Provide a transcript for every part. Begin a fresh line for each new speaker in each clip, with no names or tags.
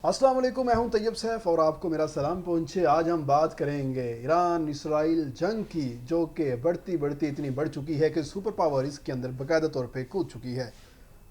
अस्सलाम वालेकुम, मैं हूं तैयब सैफ और आपको मेरा सलाम पहुंचे। आज हम बात करेंगे ईरान इसराइल जंग की, जो कि बढ़ती बढ़ती इतनी बढ़ चुकी है कि सुपर पावर इसके अंदर बाकायदा तौर पे कूद चुकी है।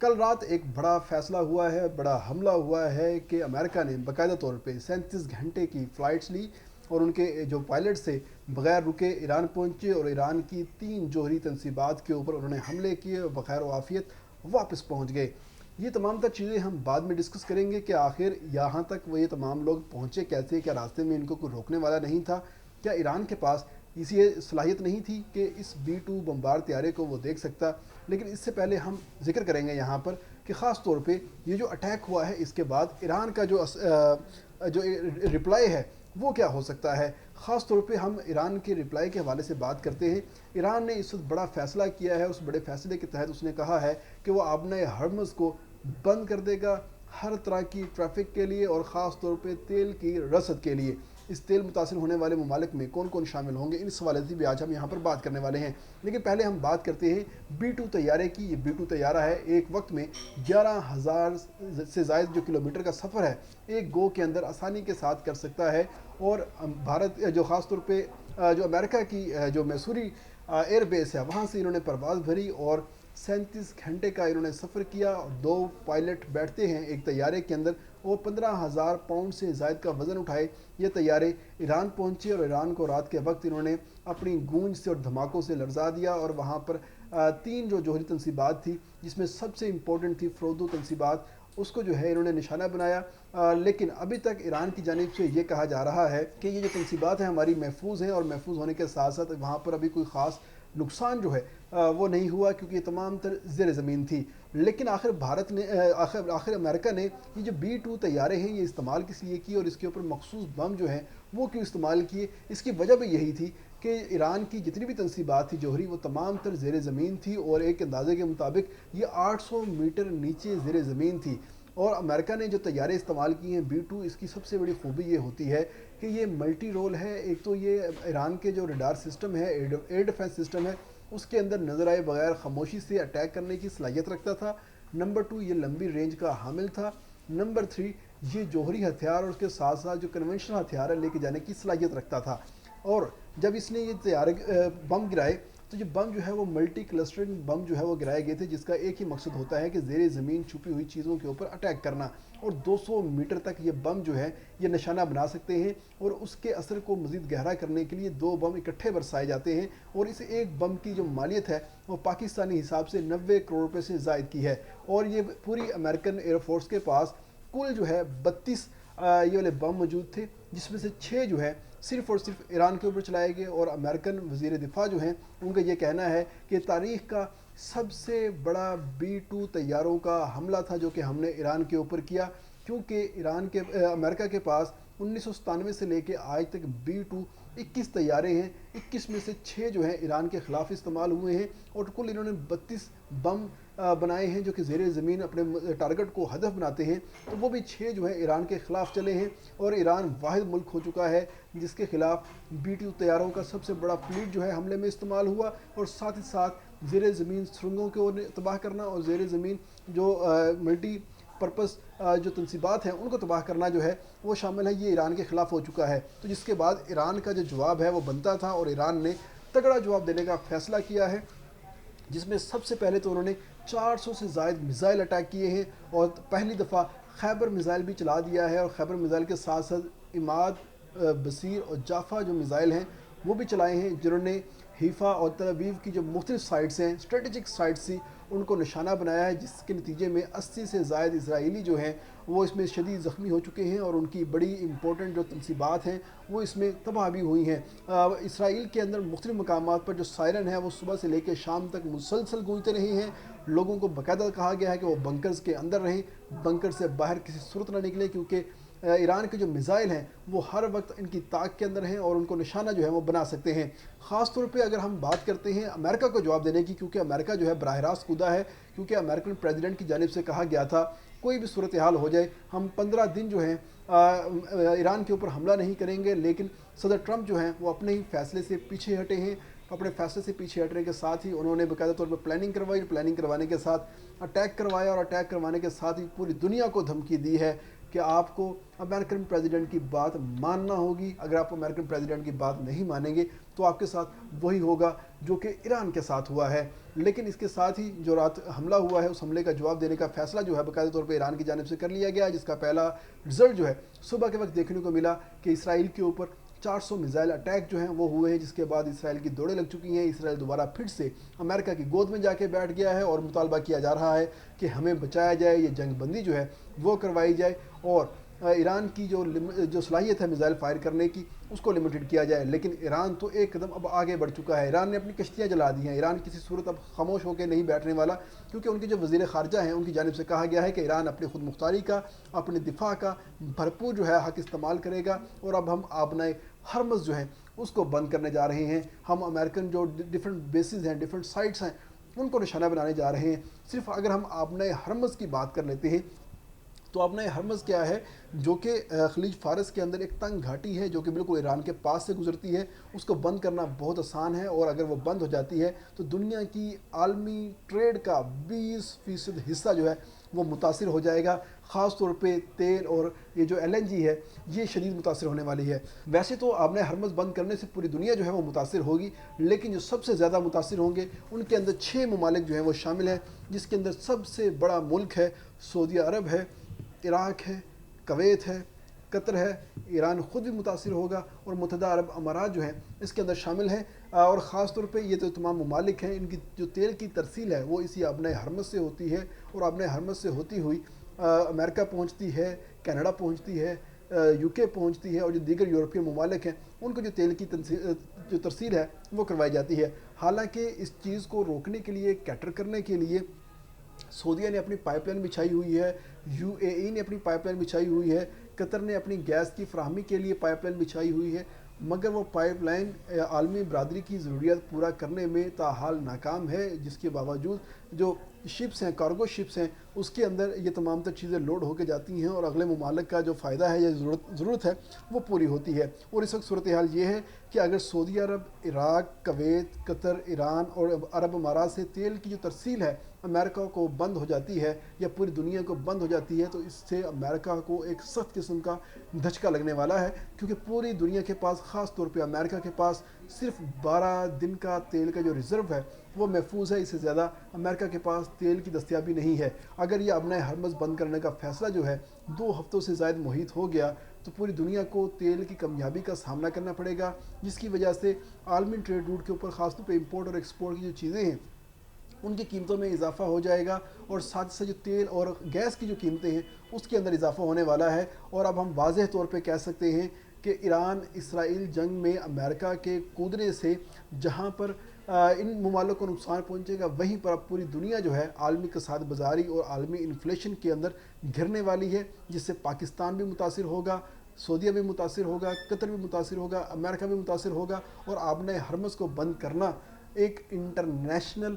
कल रात एक बड़ा फैसला हुआ है, बड़ा हमला हुआ है कि अमेरिका ने बाकायदा तौर पे 37 घंटे की फ़्लाइट्स ली और उनके जो पायलट थे बगैर रुके ईरान पहुंचे और ईरान की 3 जोहरी तनसीबात के ऊपर उन्होंने हमले किए और बखैर वाफियत वापस पहुंच गए। ये तमाम तर चीज़ें हम बाद में डिस्कस करेंगे कि आखिर यहाँ तक वो ये तमाम लोग पहुँचे कैसे, क्या रास्ते में इनको कोई रोकने वाला नहीं था, क्या ईरान के पास इसी सलाहियत नहीं थी कि इस B-2 बम्बार त्यारे को वो देख सकता। लेकिन इससे पहले हम जिक्र करेंगे यहाँ पर कि ख़ास तौर पे ये जो अटैक हुआ है इसके बाद ईरान का जो रिप्लाई है वो क्या हो सकता है। ख़ास तौर पे हम ईरान के रिप्लाई के हवाले से बात करते हैं। ईरान ने इस वक्त बड़ा फ़ैसला किया है, उस बड़े फ़ैसले के तहत उसने कहा है कि वो आबना हर्मज़ को बंद कर देगा हर तरह की ट्रैफिक के लिए और ख़ास तौर पे तेल की रसद के लिए। इस तेल मुतासिर होने वाले ममालिक में कौन कौन शामिल होंगे, इस हवाले से भी आज हम यहाँ पर बात करने वाले हैं। लेकिन पहले हम बात करते हैं B-2 तैयारे की। ये B-2 तैयारा है, एक वक्त में 11,000 से ज़ायद जो किलोमीटर का सफ़र है एक गो के अंदर आसानी के साथ कर सकता है। और भारत जो ख़ास तौर पर जो अमेरिका की जो मैसूरी एयर बेस है वहाँ से इन्होंने परवाज़ भरी और 37 घंटे का इन्होंने सफ़र किया। 2 पायलट बैठते हैं एक तैयारे के अंदर और 15,000 पाउंड से ज़ायद का वज़न उठाए ये तैयारे ईरान पहुंचे और ईरान को रात के वक्त इन्होंने अपनी गूंज से और धमाकों से लर्जा दिया। और वहाँ पर 3 जो जोहरी तनसीबात थी जिसमें सबसे इम्पोर्टेंट थी फ़रोदो तनसीबात, उसको जो है इन्होंने निशाना बनाया। लेकिन अभी तक ईरान की जानिब से ये कहा जा रहा है कि ये जो तनसीबात हैं हमारी महफूज हैं और महफूज होने के साथ साथ वहाँ पर अभी कोई ख़ास नुकसान जो है वो नहीं हुआ क्योंकि ये तमाम तर ज़ेर ज़मीन थी। लेकिन आखिर भारत ने आखिर अमेरिका ने ये जो B-2 तैयारे हैं ये इस्तेमाल किस लिए किए और इसके ऊपर मखसूस बम जो हैं वो क्यों इस्तेमाल किए। इसकी वजह भी यही थी कि ईरान की जितनी भी तनसीबात थी जोहरी वो तमाम तर ज़ेर ज़मीन थी और एक अंदाजे के मुताबिक ये 800 मीटर नीचे ज़ेर ज़मीन थी। और अमेरिका ने जो तैयारे इस्तेमाल किए हैं B-2, इसकी सबसे बड़ी खूबी ये होती है कि ये मल्टी रोल है। एक तो ये ईरान के जो रडार सिस्टम है, एयर डिफेंस सिस्टम है, उसके अंदर नज़र आए बगैर खामोशी से अटैक करने की सलाहियत रखता था। नंबर 2, ये लंबी रेंज का हामिल था। नंबर 3, ये जोहरी हथियार और उसके साथ साथ जो कन्वेंशनल हथियार है लेके जाने की सलाहियत रखता था। और जब इसने ये तैयार बम गिराए तो ये बम जो है वो मल्टी क्लस्टरिंग बम जो है वो गिराए गए थे जिसका एक ही मकसद होता है कि ज़ेरे ज़मीन छुपी हुई चीज़ों के ऊपर अटैक करना। और 200 मीटर तक ये बम जो है ये निशाना बना सकते हैं और उसके असर को मज़ीद गहरा करने के लिए 2 बम इकट्ठे बरसाए जाते हैं। और इस एक बम की जो मालियत है वो पाकिस्तानी हिसाब से 90 करोड़ रुपये से ज़ायद की है। और ये पूरी अमेरिकन एयरफोर्स के पास कुल जो है 32 ये वाले बम मौजूद थे जिसमें से 6 जो है सिर्फ़ और सिर्फ ईरान के ऊपर चलाए गए। और अमेरिकन वज़ीर दिफा जो हैं उनका ये कहना है कि तारीख़ का सबसे बड़ा B-2 तैयारों का हमला था जो कि हमने ईरान के ऊपर किया, क्योंकि अमेरिका के पास 1997 से लेके आज तक B-2 21 तैयारे हैं। 21 में से 6 जो हैं ईरान के ख़िलाफ़ इस्तेमाल हुए हैं और कुल इन्होंने 32 बम बनाए हैं जो कि ज़ेरे ज़मीन अपने टारगेट को हदफ बनाते हैं। तो वो भी 6 जो है ईरान के ख़िलाफ़ चले हैं और ईरान वाहिद मुल्क हो चुका है जिसके ख़िलाफ़ B-2 तैयारों का सबसे बड़ा फ्लीट जो है हमले में इस्तेमाल हुआ। और साथ ही साथ ज़ेरे ज़मीन सुरंगों को तबाह करना और ज़ेरे ज़मीन जो मल्टी पर्पस जो तनसीबात हैं उनको तबाह करना जो है वो शामिल है, ये ईरान के ख़िलाफ़ हो चुका है। तो जिसके बाद ईरान का जो जवाब है वो बनता था और ईरान ने तगड़ा जवाब देने का फ़ैसला किया है, जिसमें सबसे पहले तो उन्होंने 400 से ज़ायद मिसाइल अटैक किए हैं और पहली दफ़ा खैबर मिसाइल भी चला दिया है। और खैबर मिसाइल के साथ साथ इमाद, बसीर और जाफा जो मिसाइल हैं वो भी चलाए हैं, जिन्होंने हीफा और तल अवीव की जो मुख्तलिफ साइट्स हैं, स्ट्रेटजिक साइट्स थी, उनको निशाना बनाया है, जिसके नतीजे में 80 से ज़ायद इसराइली जो हैं वो इसमें शदीद ज़ख्मी हो चुके हैं और उनकी बड़ी इंपॉर्टेंट जो तनसीबात हैं वो इसमें तबाह भी हुई हैं। इसराइल के अंदर मुख्तलिफ मकामात पर जो सायरन है वो सुबह से लेकर शाम तक मुसलसल गूंजते रहे हैं। लोगों को बाकायदा कहा गया है कि वो बंकर्स के अंदर रहें, बंकर से बाहर किसी सूरत ना निकले, क्योंकि ईरान के जो मिसाइल हैं वो हर वक्त इनकी ताक के अंदर हैं और उनको निशाना जो है वो बना सकते हैं। ख़ास तौर पे अगर हम बात करते हैं अमेरिका को जवाब देने की, क्योंकि अमेरिका जो है बराह रास्त कूदा है, क्योंकि अमेरिकन प्रेसिडेंट की जानिब से कहा गया था कोई भी सूरत हाल हो जाए हम 15 दिन जो हैं ईरान के ऊपर हमला नहीं करेंगे। लेकिन सदर ट्रंप जो हैं वो अपने ही फैसले से पीछे हटे हैं। अपने फैसले से पीछे हटने के साथ ही उन्होंने बाकायदा तौर पर प्लानिंग करवाई, प्लानिंग करवाने के साथ अटैक करवाया और अटैक करवाने के साथ ही पूरी दुनिया को धमकी दी है کہ آپ کو امریکن پریزیڈنٹ کی بات ماننا ہوگی. اگر آپ امریکن پریزیڈنٹ کی بات نہیں مانیں گے تو آپ کے ساتھ وہی ہوگا جو کہ ایران کے ساتھ ہوا ہے. لیکن اس کے ساتھ ہی جو رات حملہ ہوا ہے اس حملے کا جواب دینے کا فیصلہ جو ہے باقاعدہ طور پہ ایران کی جانب سے کر لیا گیا, جس کا پہلا رزلٹ جو ہے صبح کے وقت دیکھنے کو ملا کہ اسرائیل کے اوپر 400 میزائل اٹیک جو ہیں وہ ہوئے ہیں, جس کے بعد اسرائیل کی دوڑیں لگ چکی ہیں. اسرائیل دوبارہ پھر سے امریکہ کی گود میں جا کے بیٹھ گیا ہے اور مطالبہ کیا جا رہا ہے کہ ہمیں بچایا جائے, یہ جنگ بندی جو ہے وہ کروائی جائے اور ایران کی جو صلاحیت ہے میزائل فائر کرنے کی اس کو لمیٹڈ کیا جائے. لیکن ایران تو ایک قدم اب آگے بڑھ چکا ہے. ایران نے اپنی کشتیاں جلا دی ہیں. ایران کسی صورت اب خاموش ہو کے نہیں بیٹھنے والا, کیونکہ ان کے جو وزیر خارجہ ہیں ان کی جانب سے کہا گیا ہے کہ ایران اپنی خود مختاری کا, اپنے دفاع کا بھرپور جو ہے حق استعمال کرے گا. اور اب ہم آبنائے ہرمز جو ہیں اس کو بند کرنے جا رہے ہیں. ہم امریکن جو ڈفرینٹ بیسز ہیں, ڈفرینٹ سائٹس ہیں, ان کو نشانہ بنانے جا رہے ہیں. صرف اگر ہم آبنائے ہرمز کی بات کر لیتے ہیں تو آبنائے ہرمز کیا ہے, جو کہ خلیج فارس کے اندر ایک تنگ گھاٹی ہے جو کہ بالکل ایران کے پاس سے گزرتی ہے. اس کو بند کرنا بہت آسان ہے, اور اگر وہ بند ہو جاتی ہے تو دنیا کی عالمی ٹریڈ کا 20% حصہ جو ہے وہ متاثر ہو جائے گا. خاص طور پہ تیل اور یہ جو LNG ہے یہ شدید متاثر ہونے والی ہے. ویسے تو آبنائے ہرمز بند کرنے سے پوری دنیا جو ہے وہ متاثر ہوگی, لیکن جو سب سے زیادہ متاثر ہوں گے ان کے اندر 6 ممالک جو ہیں وہ شامل ہیں, جس کے اندر سب سے بڑا ملک ہے سعودی عرب ہے, عراق ہے, کویت ہے, قطر ہے. ایران خود بھی متاثر ہوگا اور متحدہ عرب امارات جو ہیں اس کے اندر شامل ہیں. اور خاص طور پہ یہ تو تمام ممالک ہیں, ان کی جو تیل کی ترسیل ہے وہ اسی آبنائے ہرمز سے ہوتی ہے, اور آبنائے ہرمز سے ہوتی ہوئی امریکہ پہنچتی ہے, کینیڈا پہنچتی ہے, UK پہنچتی ہے, اور جو دیگر یورپین ممالک ہیں ان کو جو تیل کی جو ترسیل ہے وہ کروائی جاتی ہے. حالانکہ اس چیز کو روکنے کے لیے, کیٹر کرنے کے لیے سعودیہ نے اپنی پائپ لائن بچھائی ہوئی ہے, UAE نے اپنی پائپ لائن بچھائی ہوئی ہے, قطر نے اپنی گیس کی فراہمی کے لیے پائپ لائن بچھائی ہوئی ہے, مگر وہ پائپ لائن عالمی برادری کی ضروریات پورا کرنے میں تاحال ناکام ہے. جس کے باوجود جو شپس ہیں, کارگو شپس ہیں, اس کے اندر یہ تمام تر چیزیں لوڈ ہو کے جاتی ہیں اور اگلے ممالک کا جو فائدہ ہے یا ضرورت ہے وہ پوری ہوتی ہے. اور اس وقت صورتحال یہ ہے کہ اگر سعودی عرب, عراق, کویت, قطر, ایران اور عرب امارات سے تیل کی جو ترسیل ہے امریکہ کو بند ہو جاتی ہے یا پوری دنیا کو بند ہو جاتی ہے, تو اس سے امریکہ کو ایک سخت قسم کا دھچکا لگنے والا ہے. کیونکہ پوری دنیا کے پاس, خاص طور پہ امریکہ کے پاس صرف 12 دن کا تیل کا جو ریزرو ہے وہ محفوظ ہے. اس سے زیادہ امریکہ کے پاس تیل کی دستیابی نہیں ہے. اگر یہ آبنائے ہرمز بند کرنے کا فیصلہ جو ہے 2 ہفتوں سے زائد محیط ہو گیا تو پوری دنیا کو تیل کی کمیابی کا سامنا کرنا پڑے گا, جس کی وجہ سے عالمی ٹریڈ روٹ کے اوپر خاص طور پہ امپورٹ اور ایکسپورٹ کی جو چیزیں ہیں ان کی قیمتوں میں اضافہ ہو جائے گا, اور ساتھ سے جو تیل اور گیس کی جو قیمتیں ہیں اس کے اندر اضافہ ہونے والا ہے. اور اب ہم واضح طور پہ کہہ سکتے ہیں کہ ایران اسرائیل جنگ میں امریکہ کے کودنے سے جہاں پر ان ممالک کو نقصان پہنچے گا, وہیں پر اب پوری دنیا جو ہے عالمی کساد بازاری اور عالمی انفلیشن کے اندر گھرنے والی ہے, جس سے پاکستان بھی متاثر ہوگا, سعودیہ بھی متاثر ہوگا, قطر بھی متاثر ہوگا, امریکہ بھی متاثر ہوگا. اور آبنائے ہرمز کو بند کرنا ایک انٹرنیشنل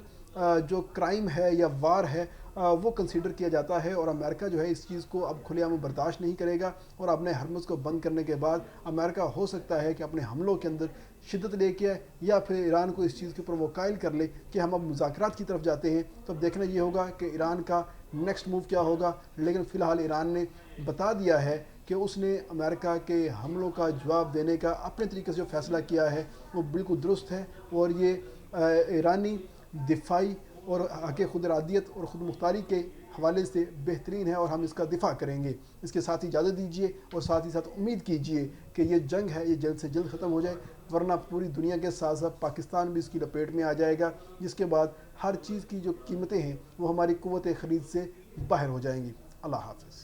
جو کرائم ہے یا وار ہے وہ کنسیڈر کیا جاتا ہے, اور امریکہ جو ہے اس چیز کو اب کھلے عام برداشت نہیں کرے گا. اور اپنے ہرمز کو بند کرنے کے بعد امریکہ ہو سکتا ہے کہ اپنے حملوں کے اندر شدت لے کے آئے, یا پھر ایران کو اس چیز کے اوپر وہ قائل کر لے کہ ہم اب مذاکرات کی طرف جاتے ہیں. تو اب دیکھنا یہ ہوگا کہ ایران کا نیکسٹ موو کیا ہوگا. لیکن فی الحال ایران نے بتا دیا ہے کہ اس نے امریکہ کے حملوں کا جواب دینے کا اپنے طریقے سے جو فیصلہ کیا ہے وہ بالکل درست ہے, اور یہ ایرانی دفاعی اور حق خود ارادیت اور خود مختاری کے حوالے سے بہترین ہے, اور ہم اس کا دفاع کریں گے. اس کے ساتھ ہی اجازت دیجیے اور ساتھ ہی ساتھ امید کیجیے کہ یہ جنگ ہے یہ جلد سے جلد ختم ہو جائے, ورنہ پوری دنیا کے ساتھ ساتھ پاکستان بھی اس کی لپیٹ میں آ جائے گا, جس کے بعد ہر چیز کی جو قیمتیں ہیں وہ ہماری قوت خرید سے باہر ہو جائیں گی. اللہ حافظ.